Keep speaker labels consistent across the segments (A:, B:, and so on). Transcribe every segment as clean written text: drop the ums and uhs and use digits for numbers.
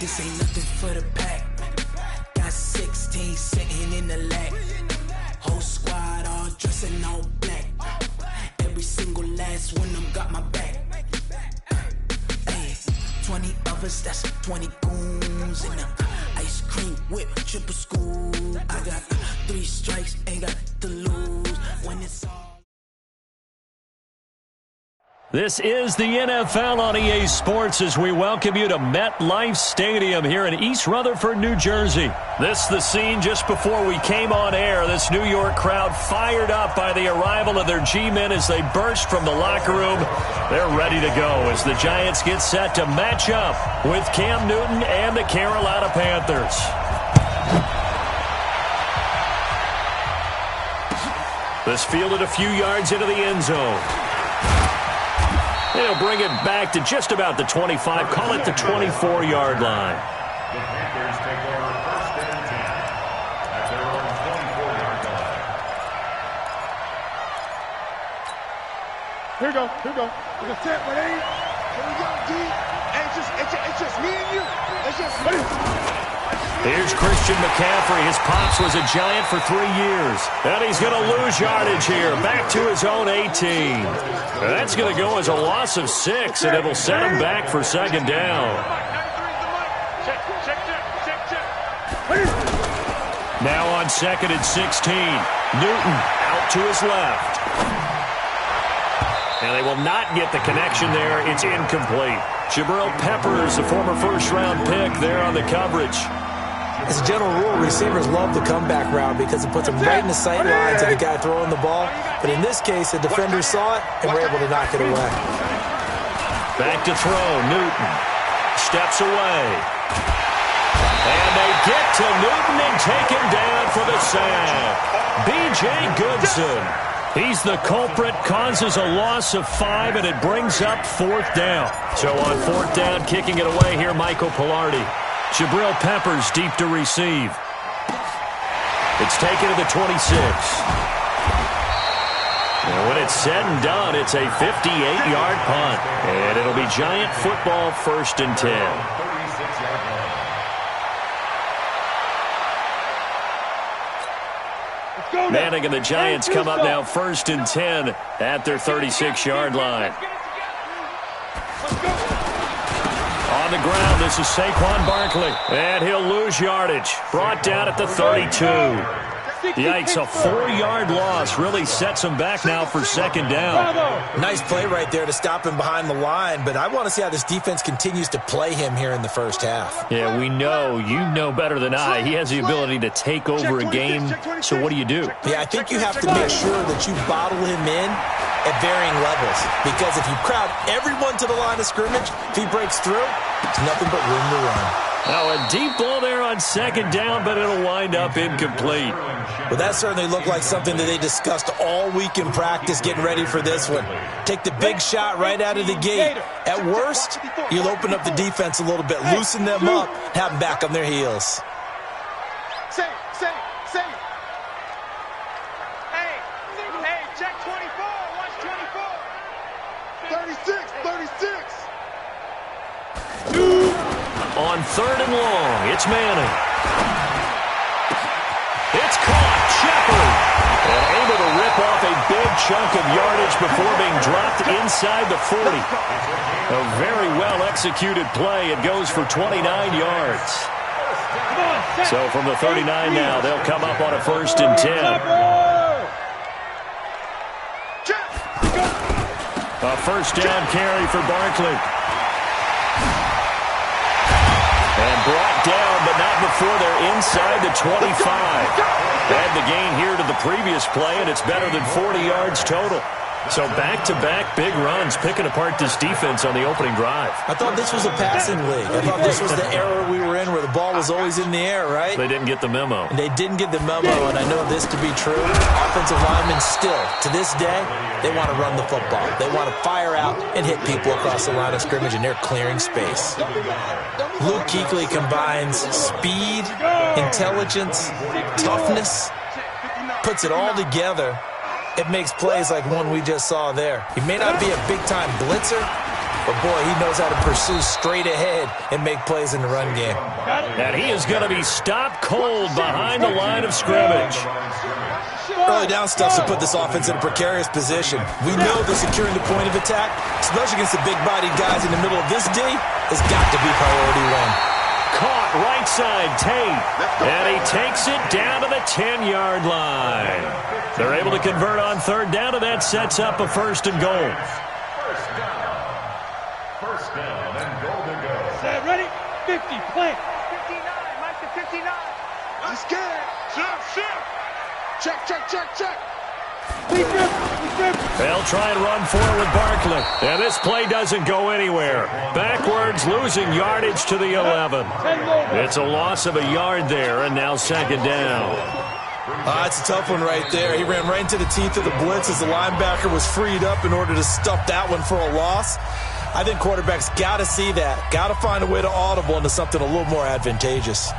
A: This ain't nothing for the pack. Got 16 sitting in the lag. Whole squad all dressing all black. Every single last one of them got my back. Hey, 20 of us, that's 20 goons in them. Ice cream whip, triple scoop. I got 3 strikes, ain't got to lose. When it's all.
B: This is the NFL on EA Sports as we welcome you to MetLife Stadium here in East Rutherford, New Jersey. This is the scene just before we came on air. This New York crowd fired up by the arrival of their G-men as they burst from the locker room. They're ready to go as the Giants get set to match up with Cam Newton and the Carolina Panthers. This fielded a few yards into the end zone. They'll bring it back to just about the 25, call it the 24-yard line.
C: The Panthers take over 1st and 10 at their own 24-yard line.
D: Here we go. We're going to set with 8. Here we go, D. It's just me and you. It's just me.
B: Here's Christian McCaffrey. His pops was a Giant for 3 years. And he's going to lose yardage here. Back to his own 18. That's going to go as a loss of 6, and it'll set him back for 2nd down. Now on 2nd and 16. Newton out to his left. And they will not get the connection there. It's incomplete. Jabril Peppers, the former first-round pick, there on the coverage.
E: As a general rule, receivers love the comeback route because it puts them right in the sight lines of the guy throwing the ball. But in this case, the defender saw it and were able to knock it away.
B: Back to throw. Newton steps away. And they get to Newton and take him down for the sack. B.J. Goodson. He's the culprit, causes a loss of 5, and it brings up 4th down. So on 4th down, kicking it away here, Michael Pilardi. Jabril Peppers deep to receive. It's taken to the 26. And when it's said and done, it's a 58-yard punt. And it'll be Giant football 1st and 10. Manning and the Giants come up now 1st and 10 at their 36-yard line. On the ground, this is Saquon Barkley. And he'll lose yardage. Brought down at the 32. Yikes, a 4-yard loss really sets him back now for 2nd down.
E: Nice play right there to stop him behind the line, but I want to see how this defense continues to play him here in the first half.
B: Yeah, we know. You know better than I. He has the ability to take over a game, so what do you do?
E: Yeah, I think you have to make sure that you bottle him in at varying levels, because if you crowd everyone to the line of scrimmage, if he breaks through, it's nothing but room to run.
B: Now a deep ball there on 2nd down, but it'll wind up incomplete.
E: Well, that certainly looked like something that they discussed all week in practice getting ready for this one. Take the big shot right out of the gate. At worst, you'll open up the defense a little bit, loosen them up, have them back on their heels.
D: Say. Hey, check 24. Watch 24. 36.
B: On 3rd and long, it's Manning. It's caught. Shepard. And able to rip off a big chunk of yardage before being dropped inside the 40. A very well-executed play. It goes for 29 yards. So from the 39 now, they'll come up on a 1st and 10. A 1st down carry for Barkley. And brought down, but not before they're inside the 25. Add the gain here to the previous play, and it's better than 40 yards total. So back-to-back big runs, picking apart this defense on the opening drive.
E: I thought this was a passing league. I thought this was the era we were in where the ball was always in the air, right?
B: They didn't get the memo.
E: And they didn't get the memo, and I know this to be true. Offensive linemen still, to this day, they want to run the football. They want to fire out and hit people across the line of scrimmage, and they're clearing space. Luke Kuechly combines speed, intelligence, toughness, puts it all together. It makes plays like one we just saw there. He may not be a big-time blitzer, But, boy, he knows how to pursue straight ahead and make plays in the run game.
B: And he is going to be stopped cold behind the line of scrimmage.
E: Early down stuff to put this offense in a precarious position. We know that securing the point of attack, especially against the big-bodied guys in the middle of this D, has got to be priority one.
B: Caught right side Tate, and he takes it down to the 10-yard line. They're able to convert on third down, and that sets up a 1st and goal.
C: First down and goal to go.
D: Set, ready? 50, plant.
F: 59, Mike to 59.
D: I'm scared. Shift. Check.
B: They'll try and run forward with Barkley. And this play doesn't go anywhere. Backwards, losing yardage to the 11. It's a loss of a yard there, and now 2nd down.
E: It's a tough one right there. He ran right into the teeth of the blitz as the linebacker was freed up in order to stuff that one for a loss. I think quarterbacks got to see that. Got to find a way to audible into something a little more advantageous.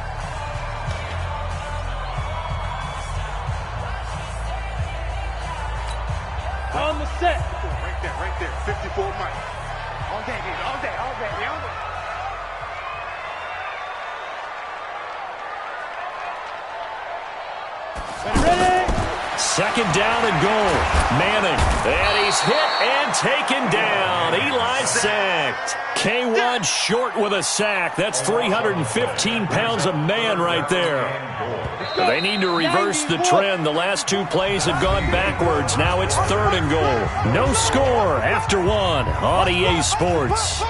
D: On the set. Right there. 54 Mike.
F: All day, baby. All day.
D: Ready?
B: 2nd down and goal. Manning. And he's hit and taken down. Eli sacked. K1 short with a sack. That's 315 pounds a man right there. They need to reverse the trend. The last 2 plays have gone backwards. Now it's 3rd and goal. No score after 1 on EA Sports.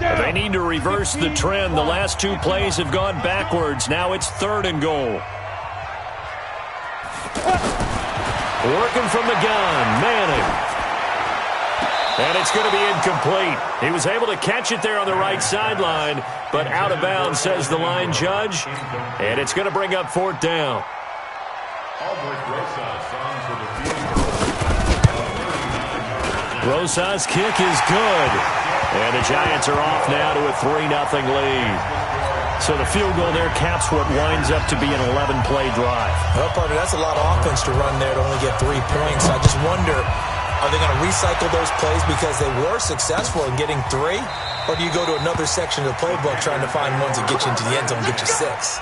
B: They need to reverse the trend. The last 2 plays have gone backwards. Now it's 3rd and goal. Working from the gun, Manning. And it's going to be incomplete. He was able to catch it there on the right sideline, but out of bounds, says the line judge. And it's going to bring up 4th down. Rosa's kick is good. And the Giants are off now to a 3-0 lead. So the field goal there caps what winds up to be an 11-play drive.
E: Well, partner, that's a lot of offense to run there to only get 3 points. I just wonder, are they going to recycle those plays because they were successful in getting 3? Or do you go to another section of the playbook trying to find ones that get you into the end zone and get you 6?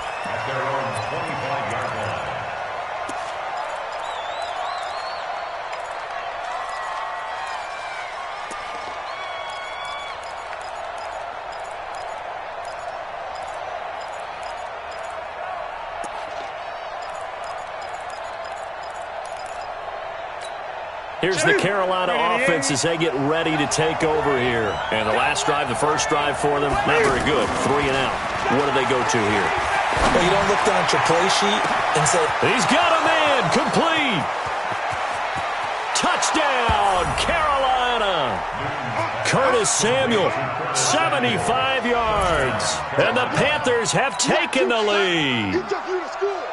B: Here's the Carolina offense as they get ready to take over here. And the last drive, the first drive for them, not very good. 3 and out. What do they go to here?
E: Well, you don't look down at your play sheet and say,
B: he's got a man. Complete. Touchdown, Carolina. Curtis Samuel, 75 yards. And the Panthers have taken the lead.
D: He took you to school.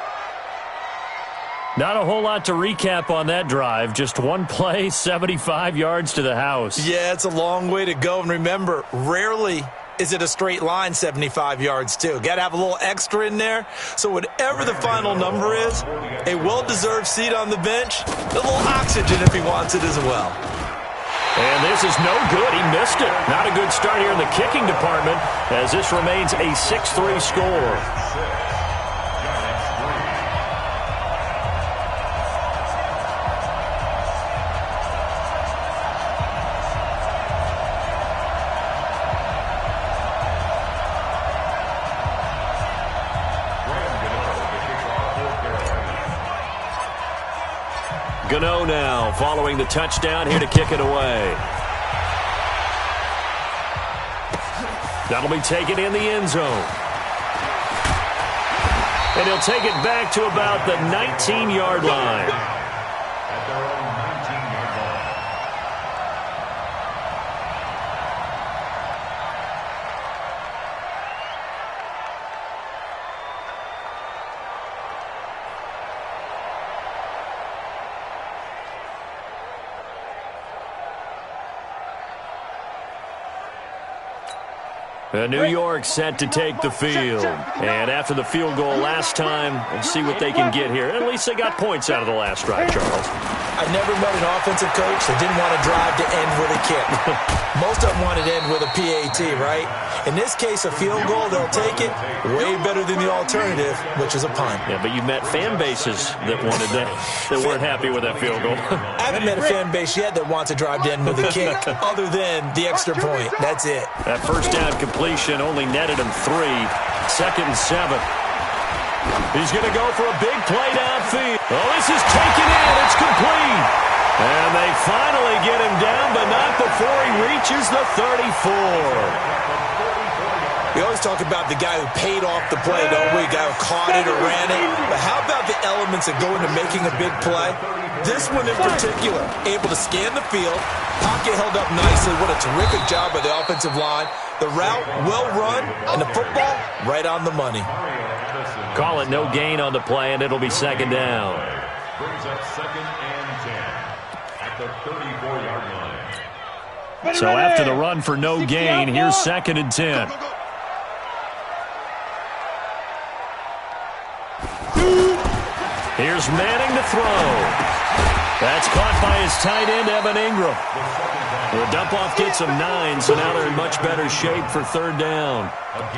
B: Not a whole lot to recap on that drive. Just 1 play, 75 yards to the house.
E: yeah, it's a long way to go. And remember, rarely is it a straight line 75 yards, too. Got to have a little extra in there. So whatever the final number is, a well-deserved seat on the bench, a little oxygen if he wants it as well.
B: And this is no good. He missed it. Not a good start here in the kicking department as this remains a 6-3 score. Gano now following the touchdown here to kick it away. That'll be taken in the end zone. And he'll take it back to about the 19-yard line.
C: At their own 19-yard line.
B: New York set to take the field. And after the field goal last time, we'll see what they can get here. At least they got points out of the last drive, Charles.
E: I never met an offensive coach that didn't want to drive to end with a kick. Most of them wanted to end with a PAT, right? In this case, a field goal, they'll take it. Way better than the alternative, which is a punt.
B: Yeah, but you met fan bases that wanted that weren't happy with that field goal.
E: I haven't met a fan base yet that wants to drive to end with a kick, other than the extra point. That's it.
B: That first down completion only netted him 3. 2nd and 7. He's going to go for a big play downfield. Oh, this is taken in. It's complete. And they finally get him down, but not before he reaches the 34.
E: We always talk about the guy who paid off the play, don't we? The guy who caught it or ran it. But how about the elements that go into making a big play? This one in particular, able to scan the field, pocket held up nicely. What a terrific job by the offensive line. The route well run, and the football right on the money.
B: Call it no gain on the play, and it'll be 2nd down.
C: Brings up 2nd and 10 at the 34-yard line.
B: So after the run for no gain, here's 2nd and 10. Here's Manning to throw. That's caught by his tight end, Evan Ingram. The dump-off gets them 9, so now they're in much better shape for 3rd down.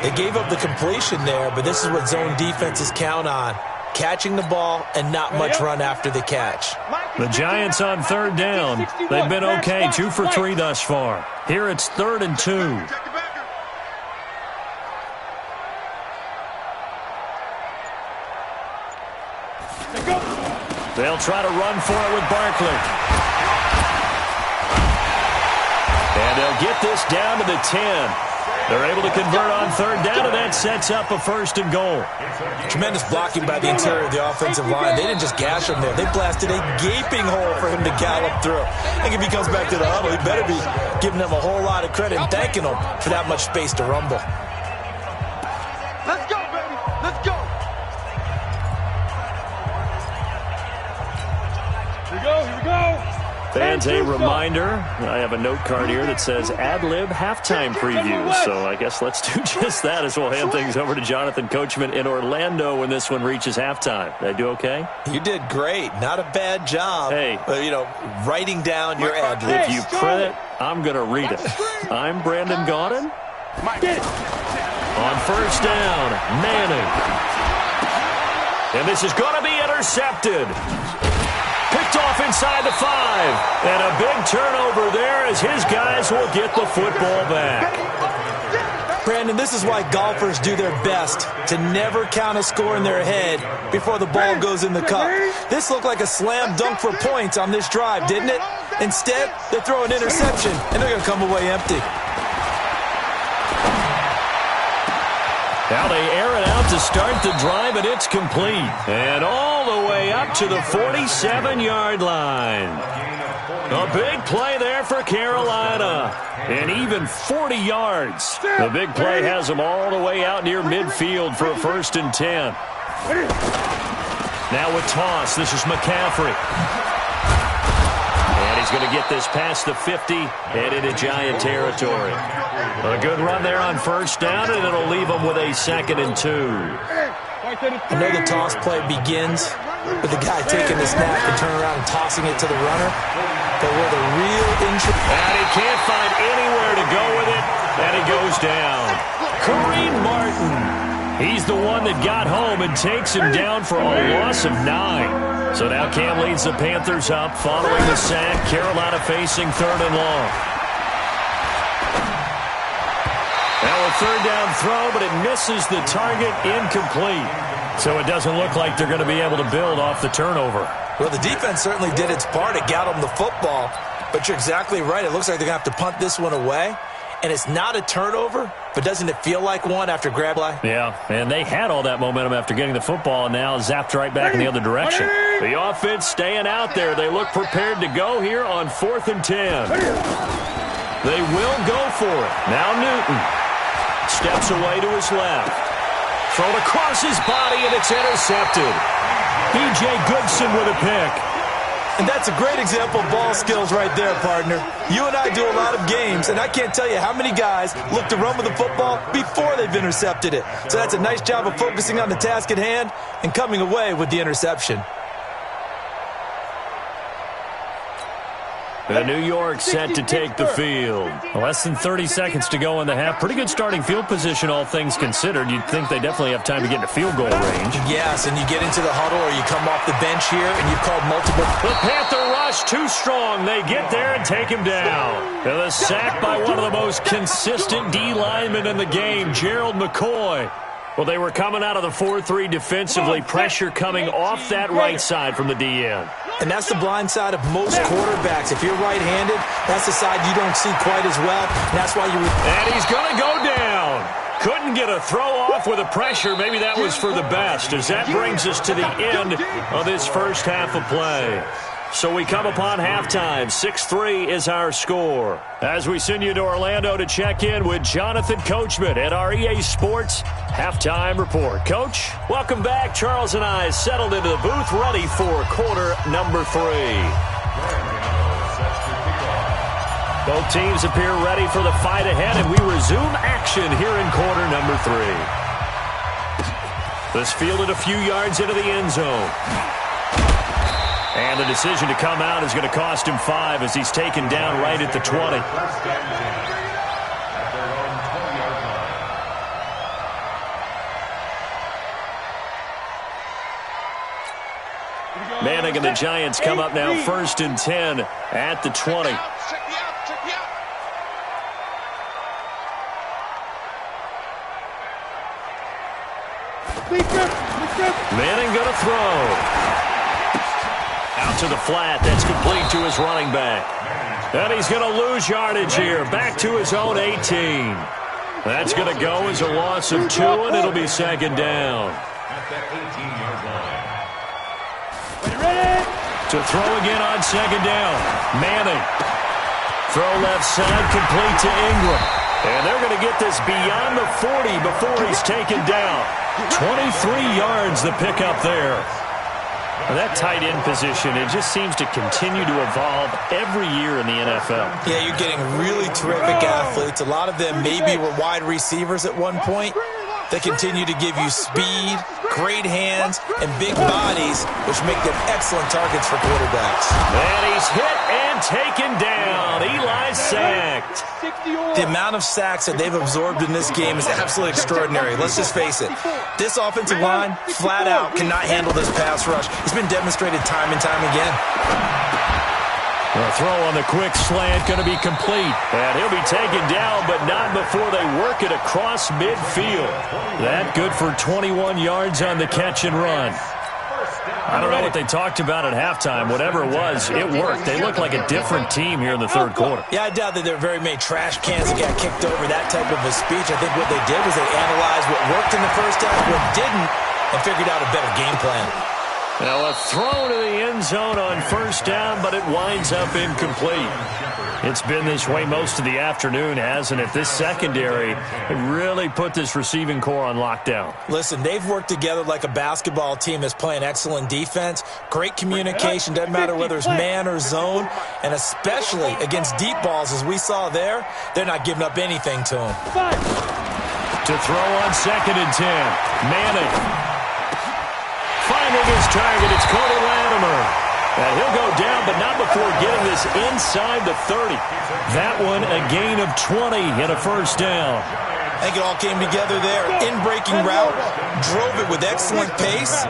E: They gave up the completion there, but this is what zone defenses count on. Catching the ball and not much run after the catch.
B: The Giants on 3rd down. They've been okay, 2 for 3 thus far. Here it's 3rd and 2. They'll try to run for it with Barkley. And they'll get this down to the 10. They're able to convert on 3rd down, and that sets up a 1st and goal.
E: Tremendous blocking by the interior of the offensive line. They didn't just gash him there. They blasted a gaping hole for him to gallop through. I think if he comes back to the huddle, he better be giving them a whole lot of credit and thanking them for that much space to rumble.
D: Let's go, baby. Let's go. Here we go. Here we go.
B: Fans, a reminder, I have a note card here that says ad-lib halftime previews. So I guess let's do just that as we'll hand things over to Jonathan Coachman in Orlando when this one reaches halftime. Did I do okay?
E: You did great. Not a bad job.
B: Hey.
E: Writing down your ad-lib.
B: If you print it, I'm going to read it. I'm Brandon Gaudin. On 1st down, Manning. And this is going to be intercepted. Picked off inside the 5. And a big turnover there as his guys will get the football back.
E: Brandon, this is why golfers do their best to never count a score in their head before the ball goes in the cup. This looked like a slam dunk for points on this drive, didn't it? Instead, they throw an interception, and they're going to come away empty.
B: Now they air it out to start the drive, and it's complete. And all the way up to the 47-yard line. A big play there for Carolina. And even 40 yards. The big play has them all the way out near midfield for a 1st and 10. Now with toss, this is McCaffrey. And he's going to get this past the 50 and into Giant territory. A good run there on 1st down, and it'll leave them with a 2nd and 2.
E: I know the toss play begins with the guy taking the snap and turning around and tossing it to the runner. But where the real interest...
B: And he can't find anywhere to go with it, and he goes down. Kareem Martin. He's the one that got home and takes him down for a loss of 9. So now Cam leads the Panthers up following the sack. Carolina facing 3rd and long. Now a 3rd down throw, but it misses the target, incomplete. So it doesn't look like they're going to be able to build off the turnover.
E: Well, the defense certainly did its part. It got them the football. But you're exactly right. It looks like they're going to have to punt this one away. And it's not a turnover, but doesn't it feel like one after grab play?
B: Yeah, and they had all that momentum after getting the football, and now zapped right back in the other direction. The offense staying out there. They look prepared to go here on 4th and 10. They will go for it. Now Newton steps away to his left. Thrown across his body, and it's intercepted. B.J. Goodson with a pick.
E: And that's a great example of ball skills right there, partner. You and I do a lot of games, and I can't tell you how many guys look to run with the football before they've intercepted it. So that's a nice job of focusing on the task at hand and coming away with the interception.
B: And New York set to take the field.
G: Less than 30 seconds to go in the half. Pretty good starting field position, all things considered. You'd think they definitely have time to get into field goal range.
E: Yes, and you get into the huddle or you come off the bench here and you've called multiple.
B: The Panther rush too strong. They get there and take him down. And the sack by one of the most consistent D linemen in the game, Gerald McCoy. Well, they were coming out of the 4-3 defensively. Pressure coming off that right side from the DN.
E: And that's the blind side of most quarterbacks. If you're right-handed, that's the side you don't see quite as well. And that's why you would.
B: And he's going to go down. Couldn't get a throw off with the pressure. Maybe that was for the best, as that brings us to the end of this first half of play. So we come upon halftime. 6-3 is our score. As we send you to Orlando to check in with Jonathan Coachman at our EA Sports Halftime Report. Coach, welcome back. Charles and I settled into the booth, ready for quarter number 3. Both teams appear ready for the fight ahead, and we resume action here in quarter number 3. This fielded a few yards into the end zone. And the decision to come out is going to cost him 5 as he's taken down right at the 20. Manning and the Giants come up now 1st and 10 at the 20. Manning going to throw. Out to the flat. That's complete to his running back. And he's going to lose yardage here. Back to his own 18. That's going to go as a loss of 2, and it'll be 2nd down. To throw again on 2nd down. Manning. Throw left side, complete to Ingram. And they're going to get this beyond the 40 before he's taken down. 23 yards the pickup there. That tight end position, it just seems to continue to evolve every year in the NFL.
E: Yeah, you're getting really terrific athletes. A lot of them maybe were wide receivers at one point. They continue to give you speed, great hands, and big bodies, which make them excellent targets for quarterbacks.
B: And he's hit and taken down. Eli sacked.
E: The amount of sacks that they've absorbed in this game is absolutely extraordinary. Let's just face it. This offensive line, flat out, cannot handle this pass rush. It's been demonstrated time and time again.
B: The throw on the quick slant going to be complete. And he'll be taken down, but not before they work it across midfield. That good for 21 yards on the catch and run. I don't know what they talked about at halftime. Whatever it was, it worked. They look like a different team here in the 3rd quarter.
E: Yeah, I doubt that there are very many trash cans that got kicked over, that type of a speech. I think what they did was they analyzed what worked in the first half, what didn't, and figured out a better game plan.
B: Now a throw to the end zone on 1st down, but it winds up incomplete. It's been this way most of the afternoon, hasn't it? This secondary really put this receiving core on lockdown.
E: Listen, they've worked together like a basketball team that's playing excellent defense. Great communication, doesn't matter whether it's man or zone, and especially against deep balls, as we saw there, they're not giving up anything to them.
B: To throw on 2nd and 10, Manning. Finding his target, it's Cody Latimer. And he'll go down, but not before getting this inside the 30. That one a gain of 20 and a 1st down.
E: I think it all came together there. In-breaking route, drove it with excellent pace.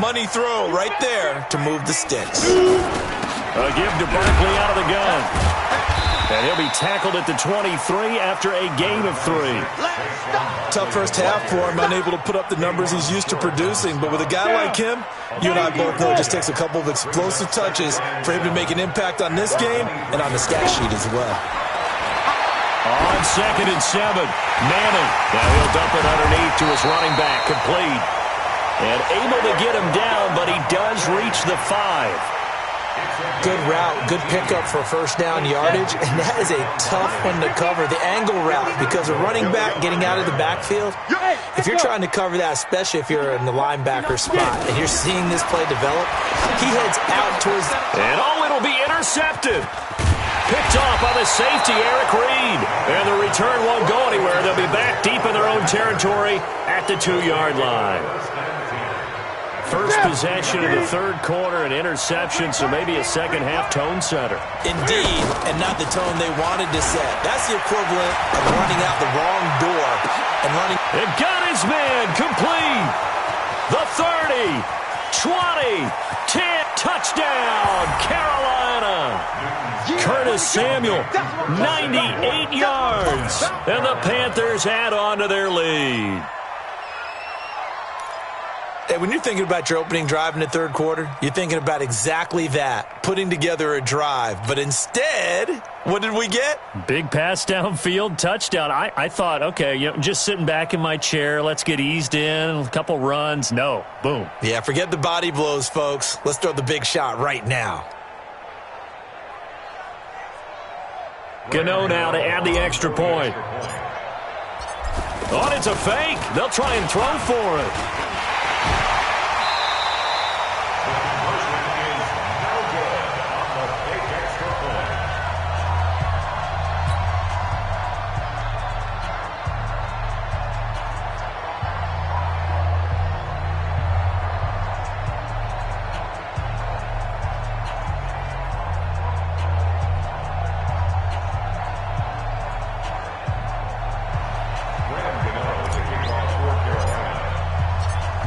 E: Money throw right there to move the sticks.
B: A give to Barkley out of the gun. And he'll be tackled at the 23 after a gain of 3.
E: Tough first half for him, unable to put up the numbers he's used to producing. But with a guy like him, you and I both know it just takes a couple of explosive touches for him to make an impact on this game and on the stat sheet as well.
B: On 2nd and 7, Manning. Now he'll dump it underneath to his running back, complete. And able to get him down, but he does reach the 5.
E: Good route, good pickup for first down yardage, and that is a tough one to cover, the angle route, because a running back getting out of the backfield, if you're trying to cover that, especially if you're in the linebacker spot, and you're seeing this play develop, he heads out towards...
B: And it'll be intercepted. Picked off by the safety, Eric Reed. And the return won't go anywhere. They'll be back deep in their own territory at the 2-yard line. First possession of the third quarter, an interception, so maybe a second-half tone setter.
E: Indeed, and not the tone they wanted to set. That's the equivalent of running out the wrong door and running...
B: And got his man complete. The 30, 20, 10, touchdown, Carolina. Curtis Samuel, 98 yards. And the Panthers add on to their lead.
E: Hey, when you're thinking about your opening drive in the third quarter, you're thinking about exactly that, putting together a drive. But instead, what did we get?
G: Big pass downfield, touchdown. I thought, okay, just sitting back in my chair, let's get eased in, a couple runs. No, boom.
E: Yeah, forget the body blows, folks. Let's throw the big shot right now.
B: Gano now to add the extra point. Oh, it's a fake. They'll try and throw for it.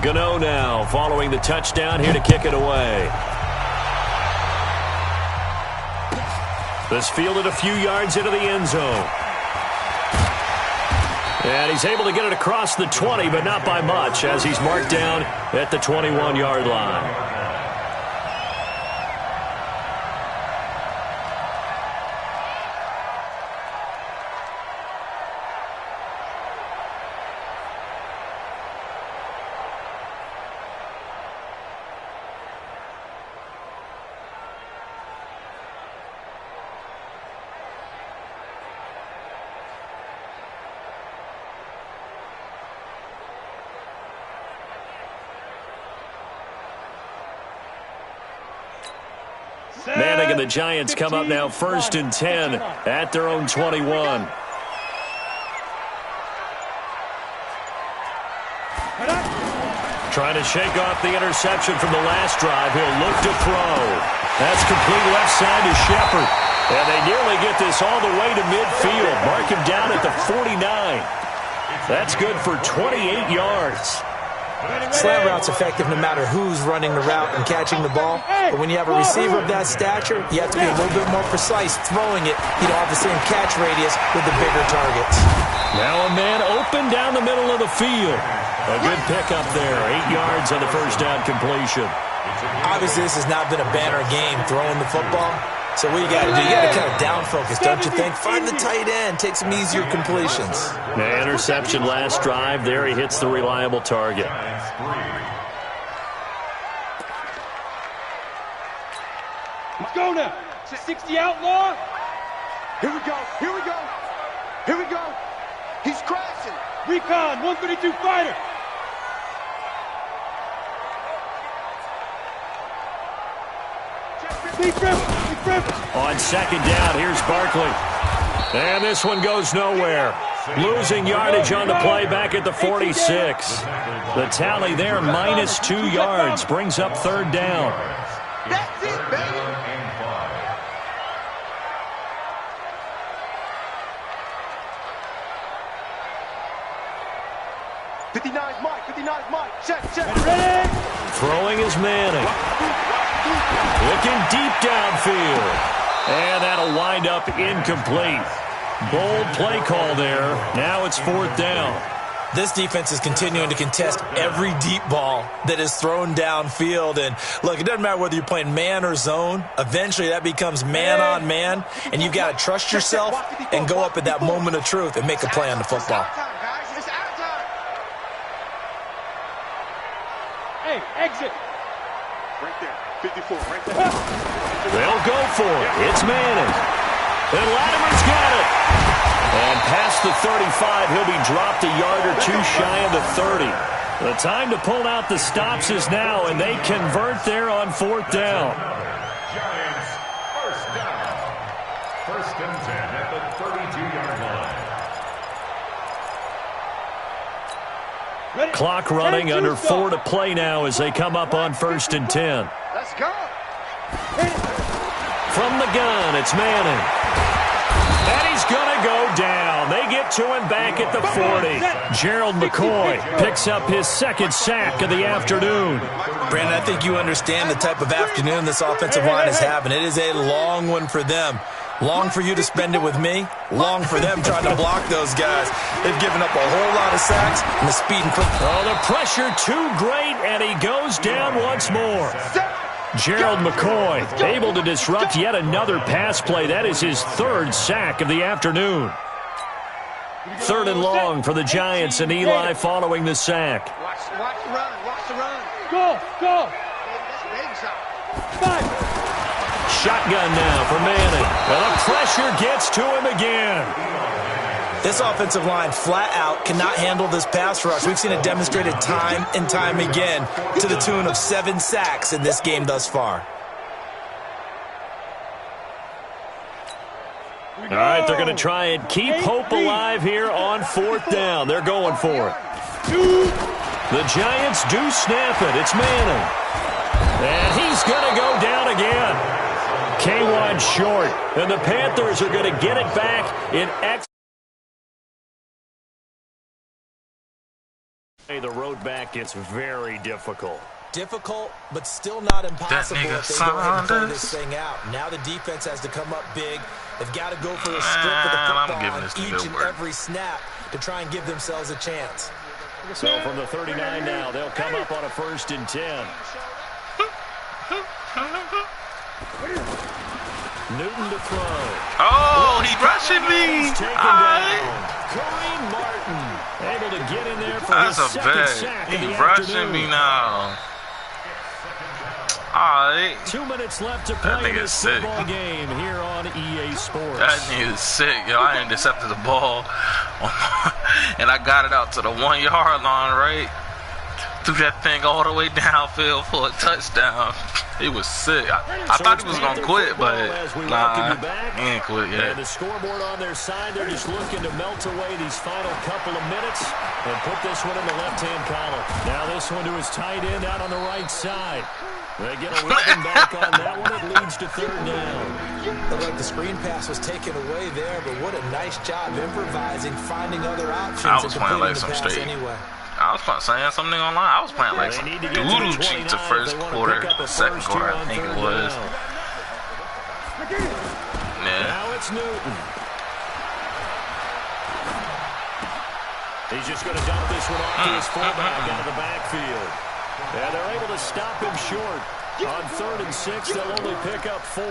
B: Gano now following the touchdown here to kick it away. This fielded a few yards into the end zone. And he's able to get it across the 20, but not by much, as he's marked down at the 21-yard line. Manning and the Giants come up now 1st and 10 at their own 21. Trying to shake off the interception from the last drive. He'll look to throw. That's complete left side to Shepard. And they nearly get this all the way to midfield. Mark him down at the 49. That's good for 28 yards.
E: Slant route's effective no matter who's running the route and catching the ball. But when you have a receiver of that stature, you have to be a little bit more precise throwing it. You don't have the same catch radius with the bigger targets.
B: Now a man open down the middle of the field. A good pickup there. 8 yards on the first down completion.
E: Obviously, this has not been a banner game throwing the football. So what you got to do, you got to kind of down focus, don't you think? Find the tight end, take some easier completions.
B: The interception last drive. There he hits the reliable target.
D: Let's go now. 60 outlaw. Here we go. Here we go. Here we go. He's crashing. Recon, 132 fighter.
B: On second down, here's Barkley. And this one goes nowhere. Losing yardage on the play back at the 46. The tally there, minus 2 yards, brings up third down.
D: That's it, baby. Check.
B: Ready? Throwing is Manning. Looking deep downfield. And that'll wind up incomplete. Bold play call there. Now it's fourth down.
E: This defense is continuing to contest every deep ball that is thrown downfield. And, look, it doesn't matter whether you're playing man or zone. Eventually that becomes man on man. And you've got to trust yourself and go up at that moment of truth and make a play on the football.
D: Hey, exit. Right there. 54, right there.
B: They'll go for it. It's Manning. And Latimer's got it. And past the 35, he'll be dropped a yard or two shy of the 30. The time to pull out the stops is now, and they convert there on 4th down.
C: Giants, first down. 1st and 10 at the 32-yard line.
B: Clock running, under 4 to play now as they come up on 1st and 10.
F: Let's go.
B: From the gun, it's Manning. And he's going to go down. They get to him back at the 40. Gerald McCoy picks up his 2nd sack of the afternoon.
E: Brandon, I think you understand the type of afternoon this offensive line is having. It is a long one for them. Long for you to spend it with me. Long for them trying to block those guys. They've given up a whole lot of sacks, and the speed and quick.
B: Oh, the pressure too great, and he goes down once more. Gerald McCoy able to disrupt yet another pass play. That is his 3rd sack of the afternoon. 3rd and long for the Giants, and Eli following the sack.
F: Watch the run. Watch the run.
D: Go.
F: That's a
B: Shotgun now for Manning. Well, the pressure gets to him again.
E: This offensive line flat out cannot handle this pass rush. We've seen it demonstrated time and time again to the tune of 7 sacks in this game thus far.
B: All right, they're going to try and keep hope alive here on 4th down. They're going for it. The Giants do snap it. It's Manning. And he's going to go down again. K1 short. And the Panthers are going to get it back in extra. The road back gets very difficult.
E: Difficult, but still not impossible
H: That nigga
E: if they go ahead and play
H: Saunders.
E: this thing out. Now the defense has to come up big. They've got to go for a strip of the
H: I'm
E: football
H: giving
E: on
H: this
E: each
H: nigga
E: and
H: work.
E: every snap to try and give themselves a chance.
B: So from the 39 now, they'll come up on a 1st and 10. Newton to throw.
H: Oh, he rushing me.
B: Taken
H: Alright.
B: down. Kareem Martin able to get in there for
H: That's
B: his
H: a
B: 2nd
H: bet.
B: sack of
H: He
B: the
H: rushing
B: afternoon.
H: me now. Alright.
B: 2 minutes left to play
H: That
B: in
H: nigga's
B: this
H: sick.
B: football game here on EA Sports.
H: That nigga's sick, yo. I intercepted the ball, and I got it out to the 1-yard line, right? Threw that thing all the way downfield for a touchdown. It was sick. I thought he was going to quit, but nah, he ain't quit yet.
B: And the scoreboard on their side, they're just looking to melt away these final couple of minutes and put this one in the left-hand column. Now this one to his tight end out on the right side. They get a rhythm back on that one. It leads to 3rd down.
E: Looked like the screen pass was taken away there, but what a nice job improvising, finding other options.
H: I was
E: and
H: playing like
E: completing the
H: some
E: pass
H: straight.
E: anyway.
H: I was saying something online. I was playing like some
B: They need to get to the
H: doodle cheats the
B: 29
H: first
B: if they wanna
H: quarter,
B: pick up a
H: second
B: first
H: quarter,
B: here
H: I
B: on
H: think it
B: 3rd
H: was.
B: down.
H: Yeah.
B: Now it's Newton. He's just going to dump this one off to his fullback out of the backfield. Yeah, they're able to stop him short. On 3rd and 6, they'll only pick up 4.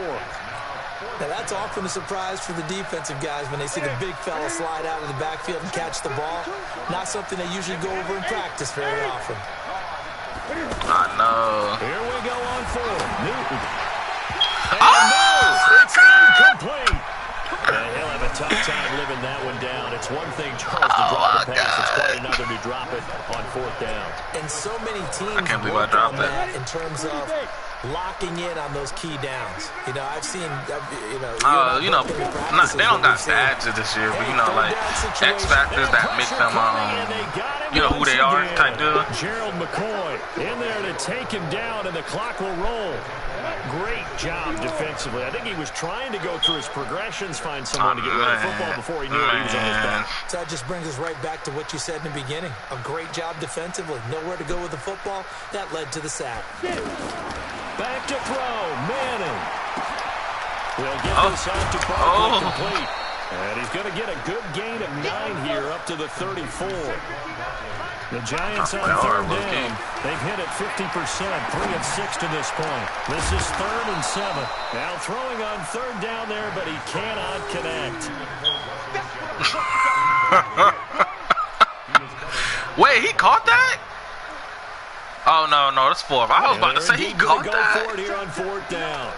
E: Now that's often a surprise for the defensive guys when they see the big fella slide out of the backfield and catch the ball. Not something they usually go over in practice very often.
H: I know.
B: Here we go on 4th. Newton. And
H: Oh,
B: it's incomplete. And he'll have a tough time living that one down. It's one thing, Charles, to drop the pass. It's quite another to drop it on 4th down.
E: And so many teams
H: I can't believe I
E: work on
H: dropped it.
E: that in terms of locking in on those key downs. You know, I've seen,
H: they don't got badges this year, but like X factors that make them, who they are type deal.
B: Gerald McCoy in there to take him down, and the clock will roll. Great job defensively. I think he was trying to go through his progressions, find someone to get rid of the football before he knew it. He was on his back.
E: So that just brings us right back to what you said in the beginning. A great job defensively. Nowhere to go with the football. That led to the sack.
B: Back to throw. Manning. We'll get this out to Barkley complete. And he's going to get a good gain of 9 here up to the 34. The Giants on 3rd down. They've hit it 50%, 3 of 6 to this point. This is 3rd and 7. Now throwing on 3rd down there, but he cannot connect.
H: Wait, he caught that? Oh, no, that's fourth. I was about to say he caught
B: go
H: that.
B: for it here on fourth down.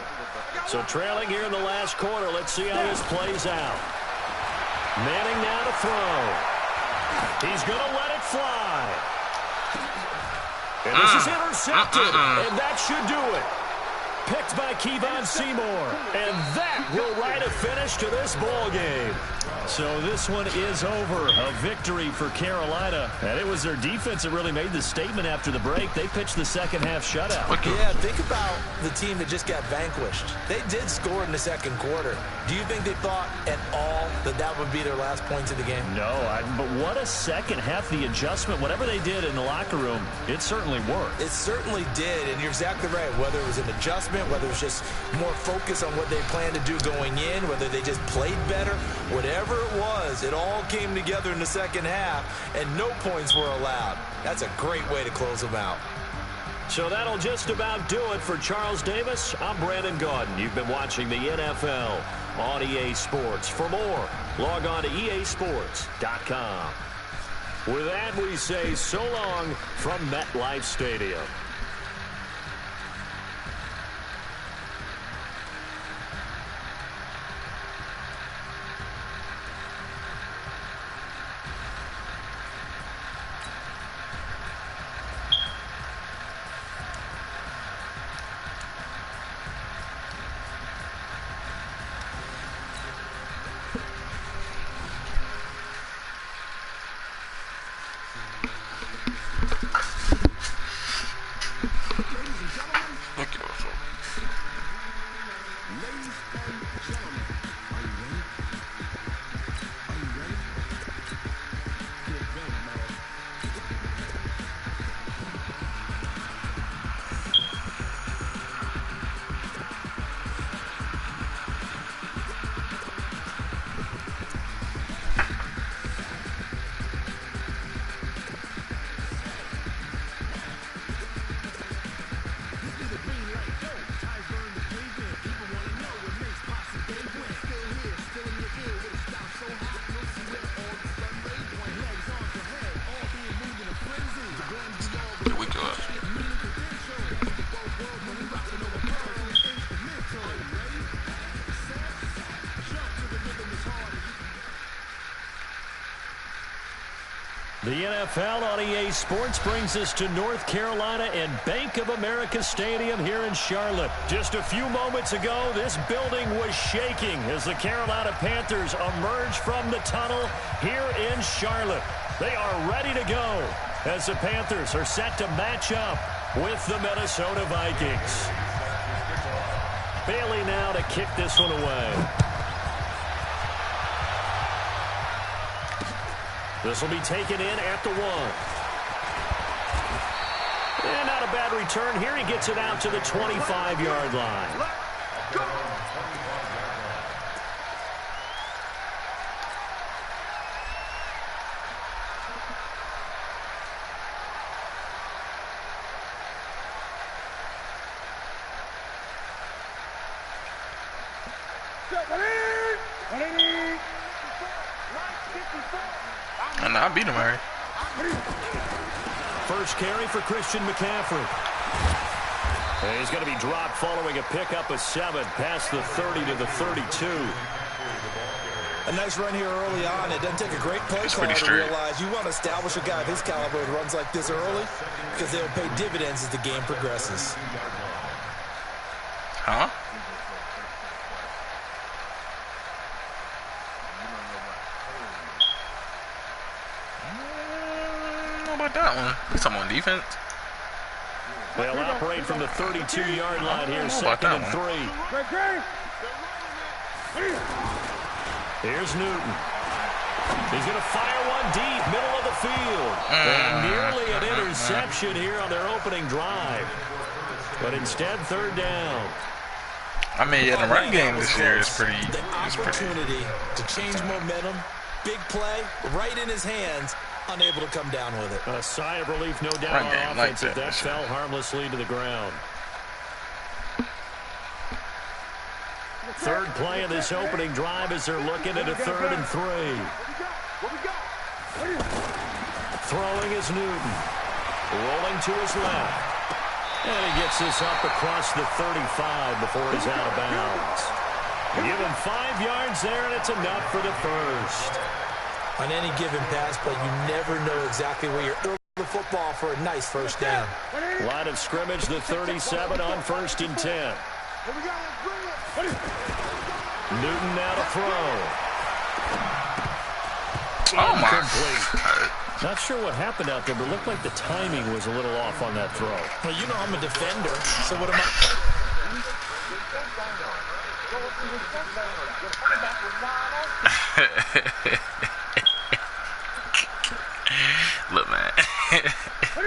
B: So trailing here in the last quarter. Let's see how this plays out. Manning now to throw. He's going to let it fly. And this is intercepted. And that should do it. Picked by Kevon Seymour. And that will write a finish to this ball game. So this one is over. A victory for Carolina. And it was their defense that really made the statement after the break. They pitched the second half shutout.
E: Yeah, think about the team that just got vanquished. They did score in the second quarter. Do you think they thought at all that that would be their last points of the game?
B: No, but what a second half. The adjustment, whatever they did in the locker room, it certainly worked.
E: It certainly did, and you're exactly right. Whether it was an adjustment, whether it was just more focus on what they planned to do going in, whether they just played better, whatever it was, it all came together in the second half, and no points were allowed. That's a great way to close them out.
B: So that'll just about do it for Charles Davis. I'm Brandon Gaudin. You've been watching the NFL on EA Sports. For more, log on to easports.com. With that, we say so long from MetLife Stadium. The NFL on EA Sports brings us to North Carolina and Bank of America Stadium here in Charlotte. Just a few moments ago, this building was shaking as the Carolina Panthers emerge from the tunnel here in Charlotte. They are ready to go as the Panthers are set to match up with the Minnesota Vikings. Bailey now to kick this one away. This will be taken in at the 1. And not a bad return here. He gets it out to the 25-yard line.
H: And I beat him already.
B: First carry for Christian McCaffrey. And he's going to be dropped following a pickup of 7 past the 30 to the 32.
E: A nice run here early on. It doesn't take a great play caller to realize you want to establish a guy of his caliber who runs like this early because they'll pay dividends as the game progresses.
H: Huh? That one. He's talking on defense.
B: They'll operate from the 32-yard line here, second and 3. Here's Newton. He's going to fire one deep, middle of the field. And nearly an interception here on their opening drive. But instead, third down.
H: I mean, yeah, the run game this year is pretty.
E: The opportunity to change momentum, big play, right in his hands. Unable to come down with it.
B: A sigh of relief, no doubt, on offense. Like that fell harmlessly to the ground. Third play of this opening drive as they're looking at a 3rd and 3. Throwing is Newton. Rolling to his left. And he gets this up across the 35 before he's out of bounds. Give him 5 yards there, and it's enough for the first.
E: On any given pass play, you never know exactly where you're throwing the football for a nice first down.
B: Line of scrimmage, the 37 on 1st and 10. Newton now to throw.
H: Oh, my.
B: Incomplete. Not sure what happened out there, but it looked like the timing was a little off on that throw.
E: Well, you know I'm a defender, so what am I?
H: Look, man.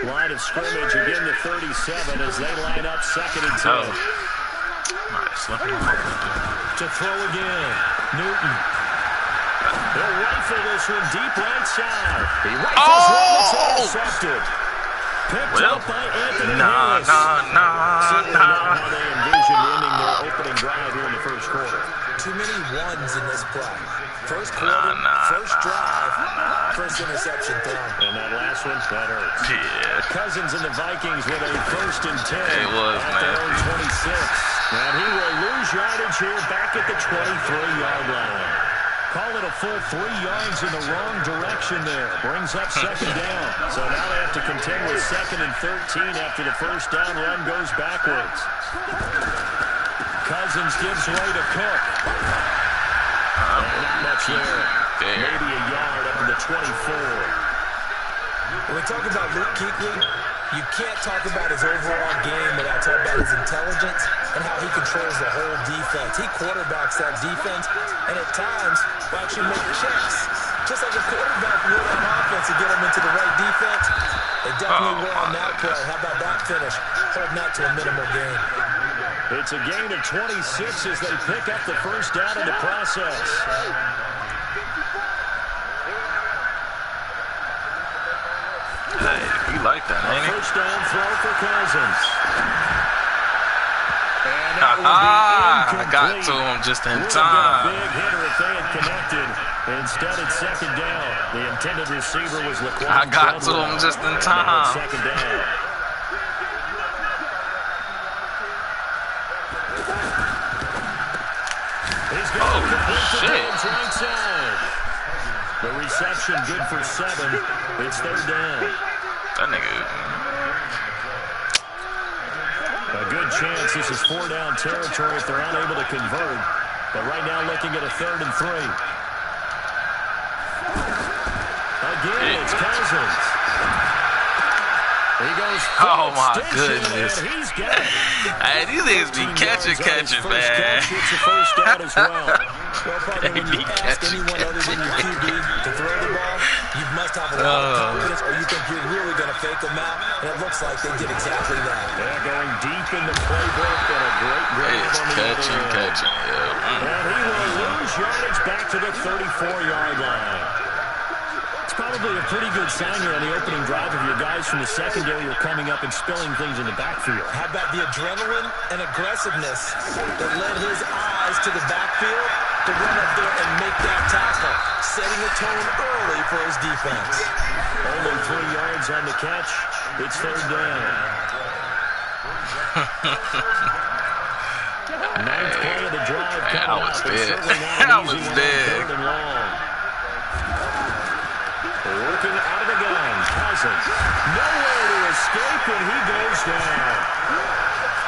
B: Line of scrimmage, again the 37 as they line up 2nd and 10.
H: Nice.
B: To throw again. Newton. He'll rifle this one deep right side. He rifles one that's intercepted. Picked up by Anthony Harris. Certainly not how they envisioned ending their opening drive here in the first quarter.
E: Too many ones in this play. First quarter, first drive, first interception thrown.
B: And that last one, that hurts.
H: Yeah.
B: Cousins and the Vikings with a 1st and 10
H: It was,
B: at their own 26. And he will lose yardage here back at the 23-yard line. Call it a full 3 yards in the wrong direction there. Brings up 2nd down. So now they have to contend with 2nd and 13 after the first down run goes backwards. Cousins gives way to Cook. And not much there. Maybe a yard up to the 24.
E: When we talk about Luke Kuechly, you can't talk about his overall game without talking about his intelligence and how he controls the whole defense. He quarterbacks that defense, and at times will actually make checks, just like a quarterback would on offense to get him into the right defense. They definitely were on that play. How about that finish? Holding that to a minimal gain.
B: It's a gain of 26 as they pick up the first down in the process.
H: Hey, he like that, ain't he?
B: First down throw for Cousins. And that will be
H: I got to him just in time.
B: Big hitter if they had connected. Instead, it's 2nd down. The intended receiver was Laquan.
H: I got to him just in time.
B: 2nd down. He's got to complete the Giants right side. The reception good for 7. It's 3rd down.
H: That nigga.
B: A good chance this is 4-down territory if they're unable to convert. But right now looking at a 3rd and 3. Again, it's Cousins. He goes.
H: Oh, my goodness.
B: And he's got it.
H: Hey, these niggas be catching, man.
B: It's a first down as well.
E: Well, partner, when you ask anyone other than your QB to throw the ball, you must have a lot of confidence or you think you're really going to fake them out, and it looks like they did exactly that.
B: They're going deep in the playbook and a great grab
H: It's
B: on the
H: catching, yeah.
B: And he will lose yardage back to the 34-yard line. It's probably a pretty good sign here on the opening drive of your guys from the secondary are coming up and spilling things in the backfield.
E: How about the adrenaline and aggressiveness that led his eyes to the backfield to run up there and make that tackle, setting a tone early for his defense.
B: Only 3 yards on the catch. It's 3rd down. 9th play of the drive.
H: I was dead. I was dead.
B: Working out of the gun. Cousins. Nowhere to escape, and he goes down.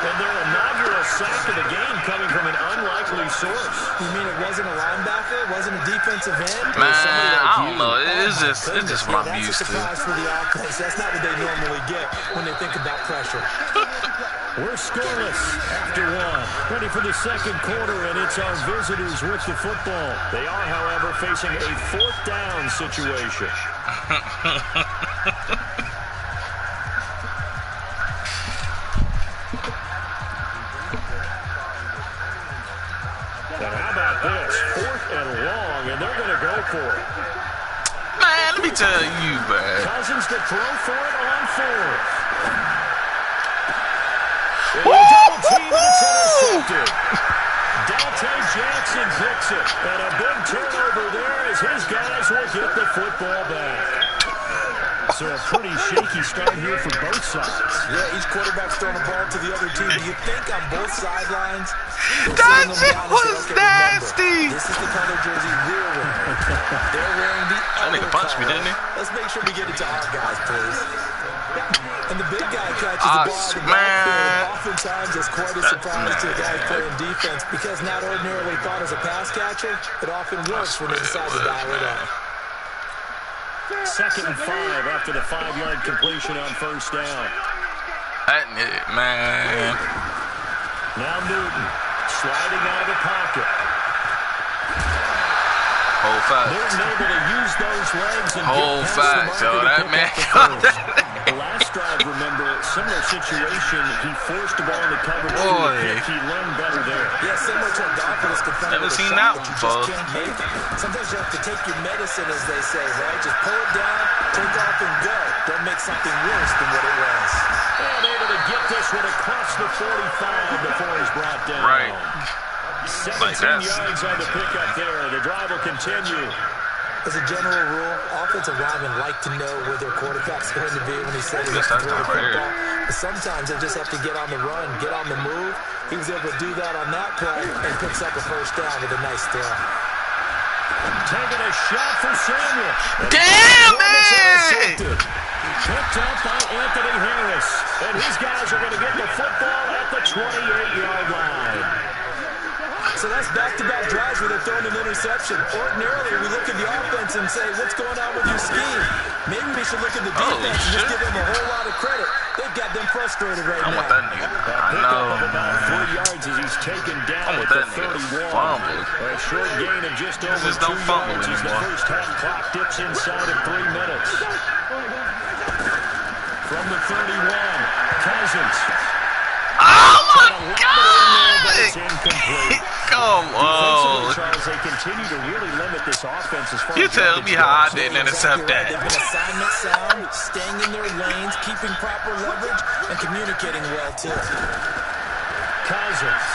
B: And their inaugural sack of the game coming from an unlikely source.
E: You mean it wasn't a linebacker? It wasn't a defensive end?
H: Man, I don't know. It's just what I'm used to.
E: That's a surprise for the offense. That's not what they normally get when they think about pressure.
B: We're scoreless after 1. Ready for the second quarter, and it's our visitors with the football. They are, however, facing a 4th down situation. And how about this? 4th and long, and they're going to go for it.
H: Man, let me tell you, man.
B: Cousins to throw for it on 4th. Dante Jackson picks it, and a big turnover there as his guys will get the football back.
G: So a pretty shaky start here for both sides.
E: Yeah, each quarterback's throwing the ball to the other team. Do you think on both sidelines?
H: That shit was nasty.
E: This is the color jersey we're wearing. They're wearing the
H: That nigga punched me, didn't he?
E: Let's make sure we get it to our guys, please. And the big guy catches the ball in the backfield. Oftentimes, it's quite a surprise to the guys playing defense because not ordinarily thought as a pass catcher, it often works when they decide to dial it up.
G: 2nd and 5 after the 5-yard completion on first down.
H: That nigga, man.
G: Now Newton sliding out of the pocket.
H: Hold fast.
G: Newton able to use those legs and
H: Hold fast, yo. That man.
G: The last drive, remember, similar situation. He forced the ball into coverage. He learned better there.
E: Yeah, similar to a Dolphins defender.
H: Never seen that one, folks.
E: Sometimes you have to take your medicine, as they say, right? Just pull it down, take off, and go. Don't make something worse than what it was.
G: And able to get this one across the 45 before he's brought down.
H: Right.
G: 17 yards on the pickup there. The drive will continue.
E: As a general rule, offensive linemen like to know where their quarterback's going to be when he's setting up the football. But sometimes they just have to get on the run, get on the move. He was able to do that on that play and picks up a first down with a nice throw.
G: Taking a shot for Samuel.
H: Damn it!
G: Picked up by Anthony Harris. And his guys are going to get the football at the 28-yard line.
E: So that's back-to-back drives where they're throwing an interception. Ordinarily, we look at the offense and say, what's going on with your scheme? Maybe we should look at the defense and just give them a whole lot of credit. They've got them frustrated right now.
H: I'm with that nigga. I know,
G: about
H: man.
G: 3 yards as he's taken down
H: I'm with
G: at
H: that
G: the
H: nigga.
G: 31.
H: Fumble.
G: A short gain of just over
H: Just
G: 2
H: don't fumble
G: yards as the
H: anymore.
G: first half clock dips inside of 3 minutes. From the 31, Cousins.
H: Oh, my God!
G: It's incomplete.
H: Come on.
G: Charles, they continue to really limit this offense as far
H: You
G: as
H: tell me how I didn't intercept
E: They've
H: that.
E: been assignment sound, staying in their lanes, keeping proper leverage, and communicating well, too.
G: Cousins.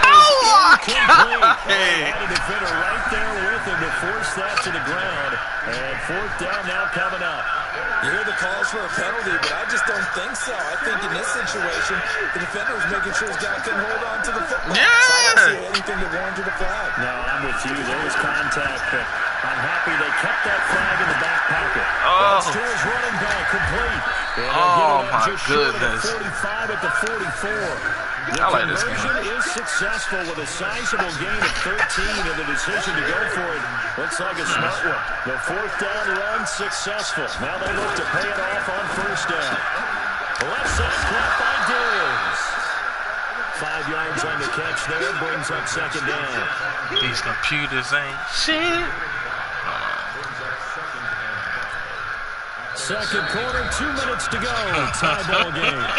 H: Oh, my God!
G: Had a defender right there with him to force that to the ground. And 4th down now coming up.
E: You hear the calls for a penalty, but I just don't think so. I think in this situation, the defender was making sure his guy couldn't hold on to the football.
H: Yeah.
E: So I don't see anything that warranted a flag.
G: No, I'm with you. There was contact, but I'm happy they kept that flag in the back pocket.
H: Oh.
G: Steelers running back complete.
H: Oh, my
G: just
H: goodness.
G: Short of the 45 at the 44. The
H: I like this game.
G: conversion is successful with a sizable gain of 13 and the decision to go for it looks like a smart one. The 4th down run successful. Now they look to pay it off on first down. Left side caught by Diggs. 5 yards on the catch there, brings up 2nd down.
H: These computers ain't shit.
G: Second quarter, 2 minutes to go. Tie ball game.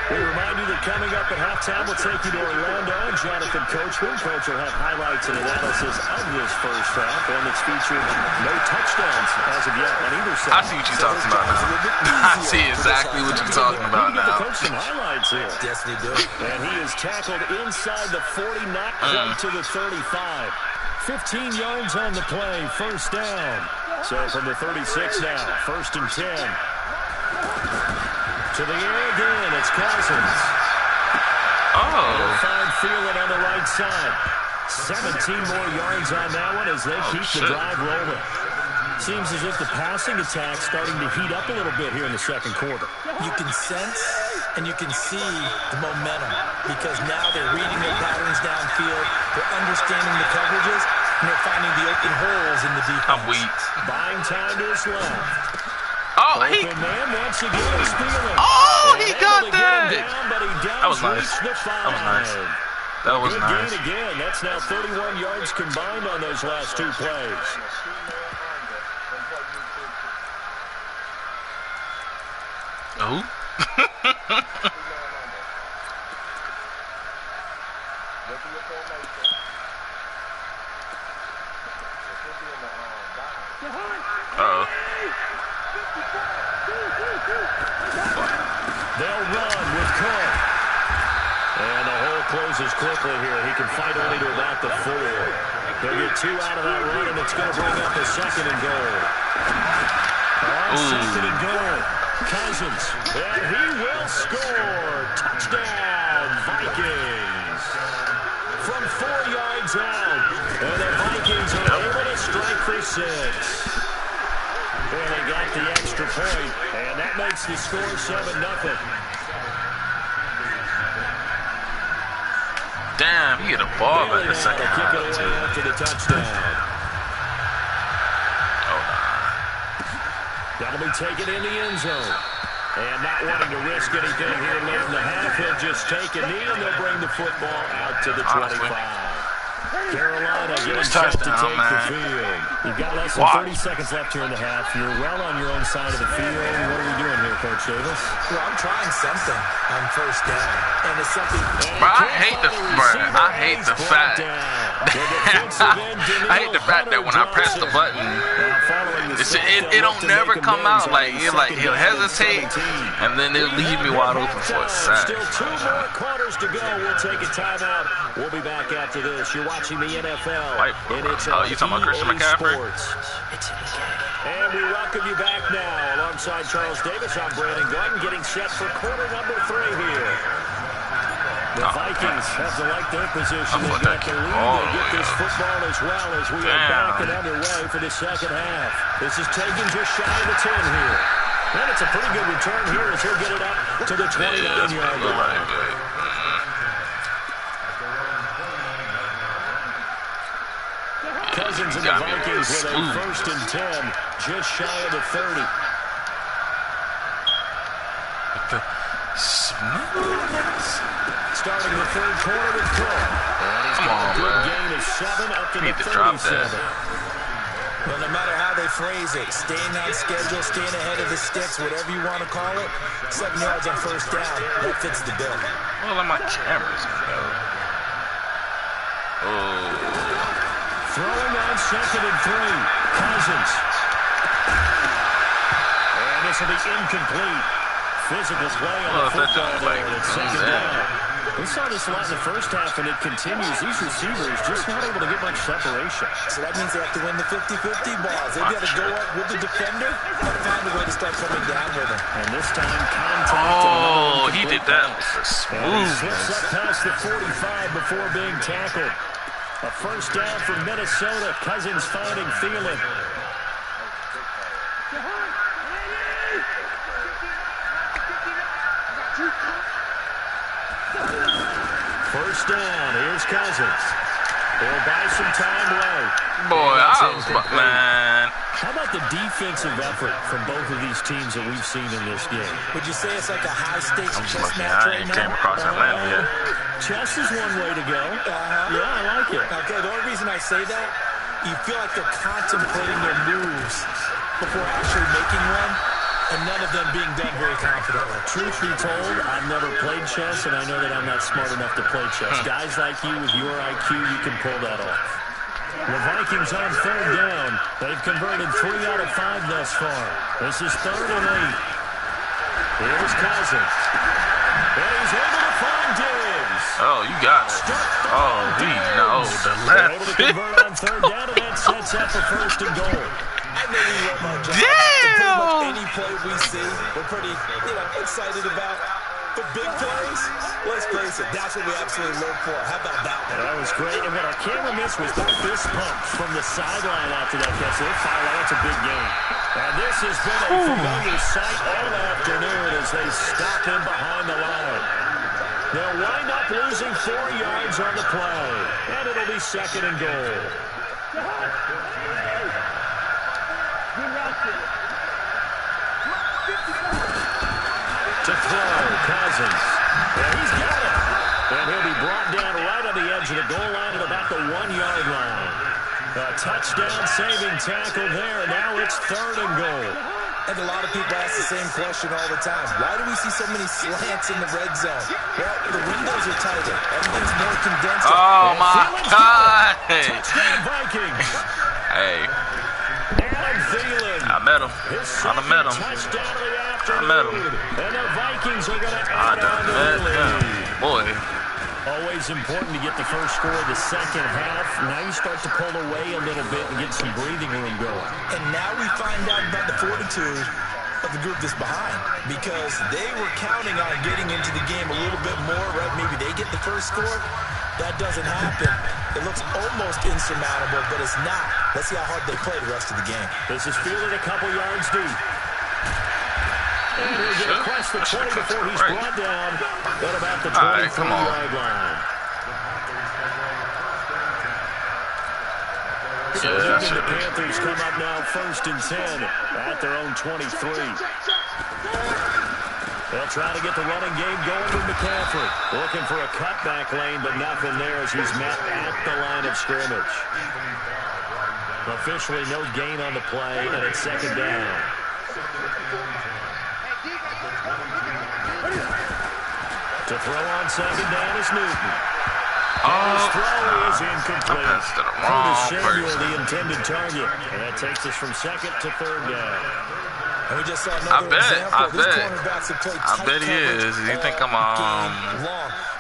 G: We remind you that coming up at halftime, we'll take you to Orlando. Jonathan Coachman. Coach will have highlights and analysis of this first half, and it's featured no touchdowns as of yet on either side.
H: I see what you're talking about now. I see exactly what you're talking about
G: Get the
H: now.
G: coach some highlights here.
E: Yes, they do.
G: And he is tackled inside the 40, not quite to the 35. 15 yards on the play, first down. So from the 36 now, 1st and 10. To the air again, it's Cousins.
H: Oh.
G: Fine feeling on the right side. 17 more yards on that one as they keep the drive rolling. Seems as if the passing attack's starting to heat up a little bit here in the second quarter.
E: You can sense and you can see the momentum because now they're reading their patterns downfield, they're understanding the coverages, and they're finding the open holes in the defense.
H: I'm weak.
G: Buying time is left.
H: Oh, he.
G: Man once again is feeling.
H: Oh, he got that.
G: That
H: was nice. That was nice. That was
G: Good
H: nice.
G: gain again. That's now 31 yards combined on those last 2 plays.
H: Oh. Uh-oh.
G: They'll run with Cook.
B: And the hole closes quickly here. He can fight only to about the 4. They'll get 2 out of that run, and it's going to bring up a 2nd and goal. On 2nd and goal, Cousins. And he will score. Touchdown, Vikings. From 4 yards out. And the Vikings are able to strike for 6. And they got the extra point, and that makes the score 7-0.
H: Damn, you get a ball back in the second half, too.
B: After the touchdown.
H: Oh,
B: That'll be taken in the end zone. And not wanting to risk anything here late in the half, he'll just take a knee, and they'll bring the football out to the 25. Carolina getting set to take the field. You've got less than 30 seconds left here in the half. You're well on your own side of the field. What are we doing here, Coach Davis?
E: Well, I'm trying something on first down. And it's something...
H: Bro, I hate the fact that when I press the button, it don't never come out. Like he'll hesitate, and then it'll leave me wide open for a sack.
B: Still 2 more quarters to go. We'll take a timeout. We'll be back after this. You're watching the NFL. And it's
H: you talking about Christian McCaffrey?
B: And we welcome you back now. Alongside Charles Davis, I'm Brandon Gordon, getting set for quarter number 3 here. The Vikings have to like their position. They've got the lead. They get this football as well as we are back and underway for the second half. This is taken just shy of the 10 here. And it's a pretty good return here as he'll get it up to the 29-yard line. Cousins and the Vikings with a 1st and 10, just shy of the 30. Starting the 3rd quarter with Cook. And he's got a good gain of 7 up to the 37.
E: Well, no matter how they phrase it, staying on schedule, staying ahead of the sticks, whatever you want to call it, 7 yards on first down, that fits the bill.
H: Well, my camera's
B: Throwing on 2nd and 3, Cousins. And this will be incomplete. Physical play on the football there at 2nd down. We saw this a lot in the first half, and it continues. These receivers just not able to get much separation.
E: So that means they have to win the 50-50 balls. They've got to go up with the defender and find a way to start coming down with him.
B: And this time, contact.
H: Oh, he did that smooth.
B: And he slips up past the 45 before being tackled. A first down for Minnesota. Cousins finding Thielen. First down. Here's Cousins. They'll buy some time late.
H: Boy, man.
B: How about the defensive effort from both of these teams that we've seen in this game?
E: Would you say it's like a high-stakes chess match
H: I
E: right
H: ain't
E: now?
H: came across Atlanta yet.
B: Chess is one way to go. Yeah, I like it.
E: Okay, the only reason I say that, you feel like they're contemplating their moves before actually making one, and none of them being done very confidently.
B: Truth be told, I've never played chess, and I know that I'm not smart enough to play chess. Guys like you with your IQ, you can pull that off. The Vikings on 3rd down. They've converted 3 out of 5 thus far. This is 3rd and 8. Here's Cousins. And he's able to find Diggs.
H: Oh, you got it. Oh, the
B: They're able to convert on 3rd down, and that sets up for 1st and goal.
E: I know we love our jobs.
H: Damn!
E: Pretty much any play we see, we're pretty, excited about. But big plays, let's face it, that's what we absolutely look for. How about that one?
B: That was great. And what our camera missed was the fist pumps from the sideline after that catch. They fire. That's a big game. And this has been a familiar sight all afternoon as they stop him behind the line. They'll wind up losing 4 yards on the play. And it'll be 2nd and goal. To throw, Cousins. And he's got it. And he'll be brought down right on the edge of the goal line at about the 1-yard line. A touchdown-saving tackle there. Now it's 3rd and goal.
E: And a lot of people ask the same question all the time. Why do we see so many slants in the red zone? Well, the windows are tighter. Everything's more condensed.
H: Oh, my God.
B: Touchdown, Vikings.
H: Hey.
B: Adam Thielen.
H: I met him. I met him.
B: Touchdown of the
H: I met him.
B: And the Vikings are going to add on to the lead.
H: Boy.
B: Always important to get the first score of the second half. Now you start to pull away a little bit and get some breathing room going.
E: And now we find out about the fortitude of the group that's behind, because they were counting on getting into the game a little bit more, right? Maybe they get the first score. That doesn't happen. It looks almost insurmountable, but it's not. Let's see how hard they play the rest of the game.
B: This is fielded a couple yards deep. And he'll get across the 20 before he's brought down at about the 23-yard line. So the Panthers come up now 1st and 10 at their own 23. They'll try to get the running game going with McCaffrey. Looking for a cutback lane, but nothing there as he's met at the line of scrimmage. Officially no gain on the play, and it's 2nd down. To throw on 2nd down is Newton. His throw is incomplete. Curtis Samuel, the intended target. And that takes us from 2nd to 3rd down.
E: And we just saw another example. These cornerbacks have played tight coverage.
H: You think I'm
E: long.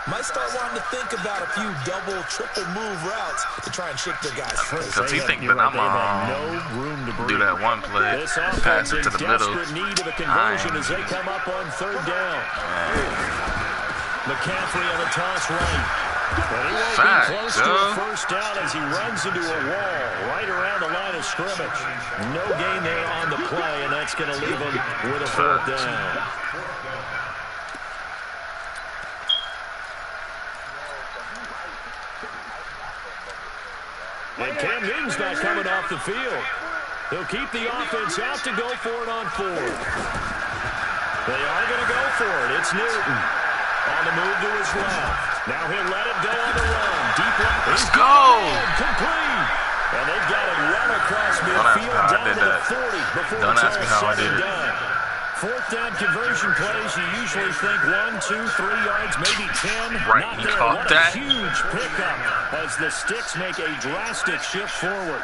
E: Might start wanting to think about a few double, triple move routes to try and shake their guys free.
H: Because he think that I'm do that one play, pass it to the middle.
B: Need of a conversion as they come up on 3rd down. McCaffrey on the toss right. But he won't be close to a first down as he runs into a wall right around the line of scrimmage. No gain there on the play, and that's going to leave him with a 4th down. And Cam Newton's not coming off the field. He'll keep the offense out to go for it on 4th. They are going to go for it. It's Newton on the move to his left. Now he'll let it go on the run. Deep left.
H: Let's go.
B: Complete. And they've got it well across midfield down to the 40 before
H: Don't ask me how I did it.
B: 4th down conversion plays, you usually think 1, 2, 3 yards, maybe 10.
H: Right,
B: Not
H: he
B: there.
H: caught
B: What
H: that.
B: a huge pickup as the Sticks make a drastic shift forward.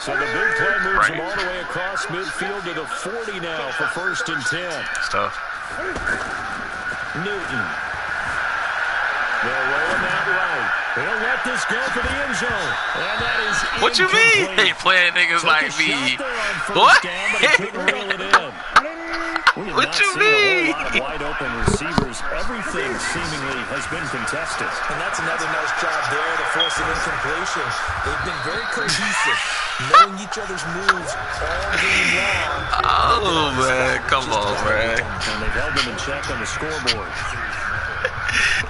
B: So the big play moves them all the way across midfield to the 40 now for 1st and 10.
H: It's tough.
B: Newton. They'll roll him out right. They'll let this go for the end zone. And that is
H: What you mean? They playing niggas like me. What? What you mean?
B: A lot of wide open receivers. Everything seemingly has been contested.
E: And that's another nice job there to force an incompletion. They've been very cohesive, knowing each other's moves all game long.
H: Oh, man. Come on, man.
B: And they've held them in check on the scoreboard.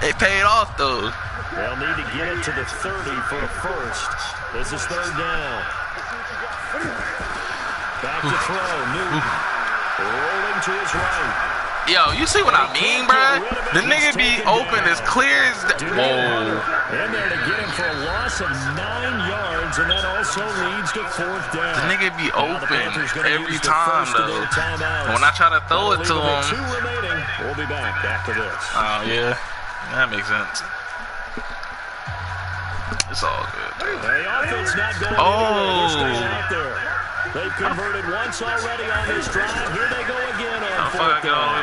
H: They paid off, though.
B: They'll need to get it to the 30 for a first. This is 3rd down. Back to throw. Newton. Rolling to his right.
H: Yo, you see what I mean, bruh? The nigga be open as clear as that. Whoa.
B: In there to get him for a loss of 9 yards, and that also leads to 4th down.
H: The nigga be open every time, though. When I try to throw it to him.
B: 2 remaining. We'll be back after this.
H: Oh, yeah. That makes sense. It's all good.
B: The offense not going anywhere. They're staying out there. They've converted once already on this drive. Here they go again on 4th down.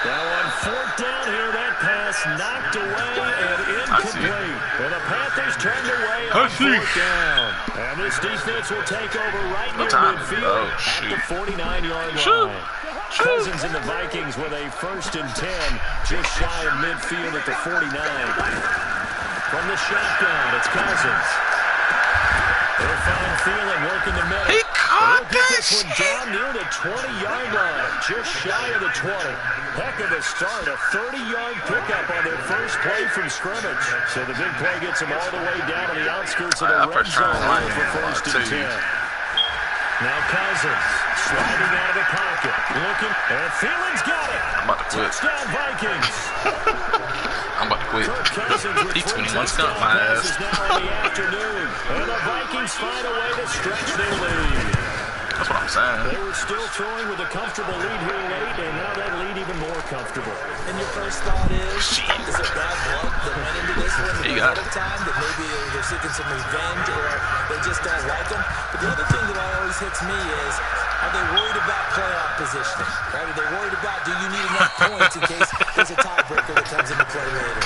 B: Now on 4th down here, that pass knocked away and incomplete. And the Panthers turned away on 4th down. And this defense will take over right near midfield at the 49-yard line. Cousins and the Vikings with a 1st and 10, just shy of midfield at the 49. From the shotgun, it's Cousins. They'll find Thielen working the middle.
H: He caught that
B: shit. Down near the 20-yard line, just shy of the 20. Heck of a start, a 30-yard pickup on their first play from scrimmage. So the big play gets them all the way down to the outskirts of the red zone for 1st and 10. Now Cousins sliding out of the pocket, looking, and Thielen's got it.
H: I'm about to quit.
B: Touchdown Vikings.
H: I'm about to quit. He 21 stumped my ass.
B: Now in the afternoon, and the Vikings find a way to stretch their lead.
H: That's what I'm saying.
B: They were still throwing with a comfortable lead here late, and now that lead even more comfortable.
E: And your first thought is it bad blood that went into this one ahead of time, that maybe they're seeking some revenge or they just don't like them? But the other thing that always hits me is, are they worried about playoff positioning? Right? Are they worried about, do you need enough points in case there's a tiebreaker that comes into play later?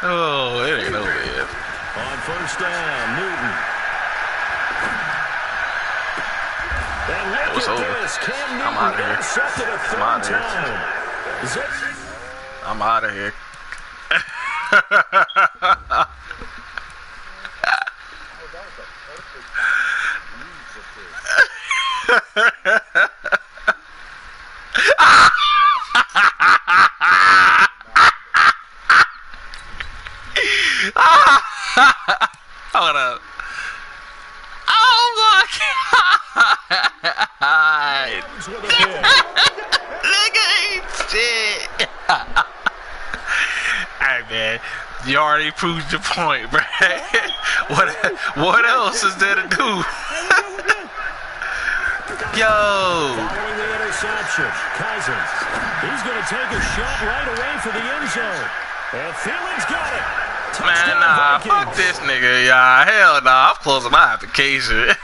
H: Oh, it ain't over yet.
B: On first down, Newton.
H: It was over. I'm out of here. I'm out of here. I'm out of here. Hold up. Oh my God. Nigga ain't shit. Hey man, you already proved your point, bro. What else is there to do? Yo.
B: Following the interception, Cousins. He's going to take a shot right away for the end zone. And Thielens got it.
H: Man, nah, fuck this nigga, y'all. Hell nah, I'm closing my application.